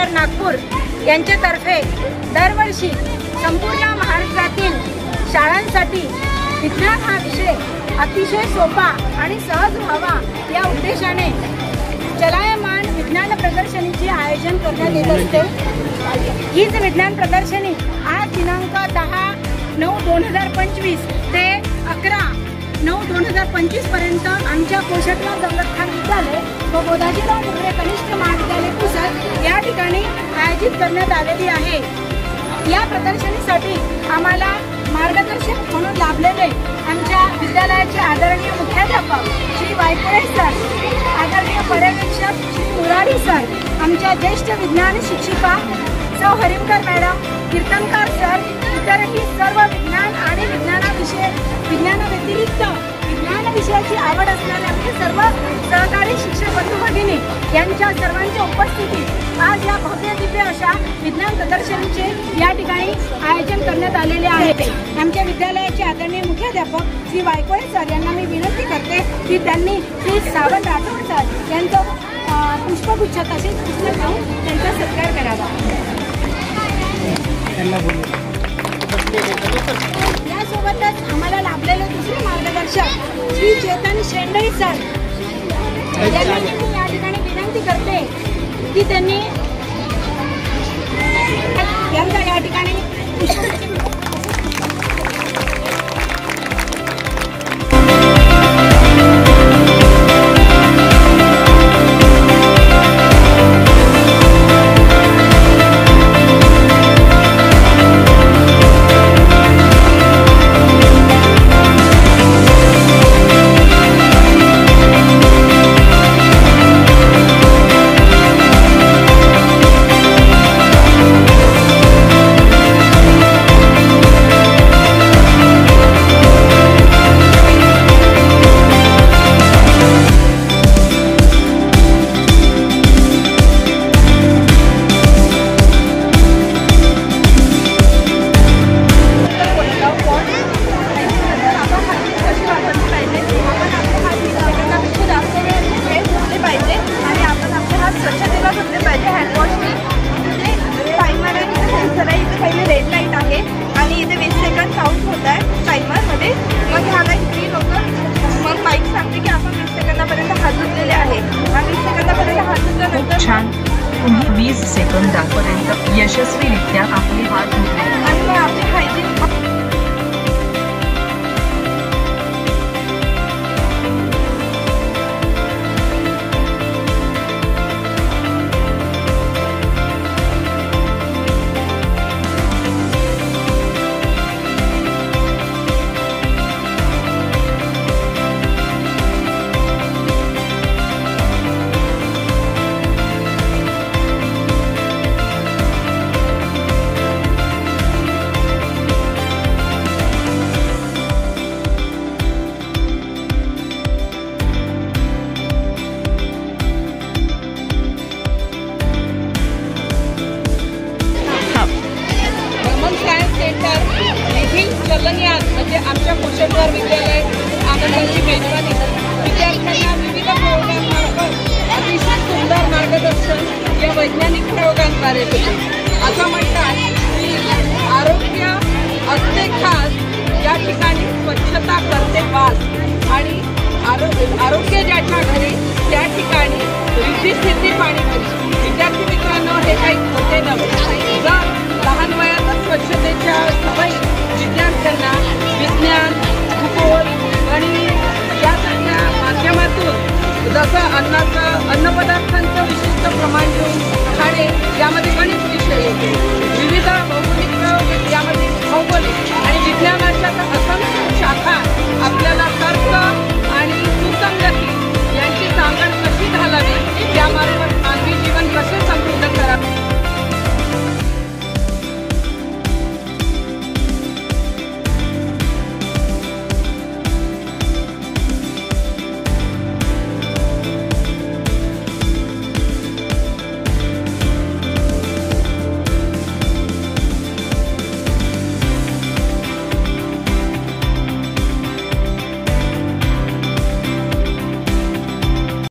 Centre Nagpur यांच्यातर्फे दरवर्षी संपूर्ण महाराष्ट्रातील शाळांसाठी विज्ञान हा विषय अतिशय सोपा आणि सहज व्हावा या उद्देशाने चलायमान विज्ञान प्रदर्शनीचे आयोजन करण्यात येत असते। हीच विज्ञान प्रदर्शनी आज दिनांक 10/9/2025 ते 11/9/2025 पर्यंत आमच्या कोशटगाव दौलतखान विद्यालय व गोदाजीराव मुंडे कनिष्ठ महाविद्यालय पुसद या ठिकाणी आयोजित करण्यात आलेली आहे। या प्रदर्शनीसाठी आम्हाला मार्गदर्शक म्हणून लाभलेले आमच्या विद्यालयाचे आदरणीय मुख्याध्यापक श्री वायकुळे सर, आदरणीय पर्यवेक्षक श्री मुरारी सर, आमच्या ज्येष्ठ विज्ञान शिक्षिका सौ हरिमकर मॅडम, कीर्तनकार सर, इतरही सर्व विज्ञान आणि विज्ञानाव्यतिरिक्त विज्ञान विषयाची आवड असणारे आमचे सर्व सहकारी शिक्षक बंधू भगिनी यांच्या सर्वांच्या उपस्थितीत आज या भव्य दिव्य अशा विज्ञान प्रदर्शनीचे या ठिकाणी आयोजन करण्यात आलेले आहे। आमच्या विद्यालयाचे आदरणीय मुख्याध्यापक श्री वायकुळे सर यांना मी विनंती करते की त्यांनी श्री सावंत राठोड सर यांचं पुष्पगुच्छ तसेच पुस्तक देऊन त्यांचा सत्कार करावा। यासोबतच आम्हाला लाभलेले दुसरे मार्गदर्शक श्री चेतन शेंडे सर यांना मी या ठिकाणी विनंती करते की त्यांनी यांचा या ठिकाणी छान। तुम्ही 20 सेकंदापर्यंत यशस्वीरित्या आपले हात धुतले आणि आपले हायजीन म्हणजे आमच्या कोशटगाव विद्यालय आनंदाची मेजवानी विद्यार्थ्यांना विविध प्रयोगांमार्फत अतिशय सुंदर मार्गदर्शन या वैज्ञानिक प्रयोगांद्वारे होते। असं म्हणतात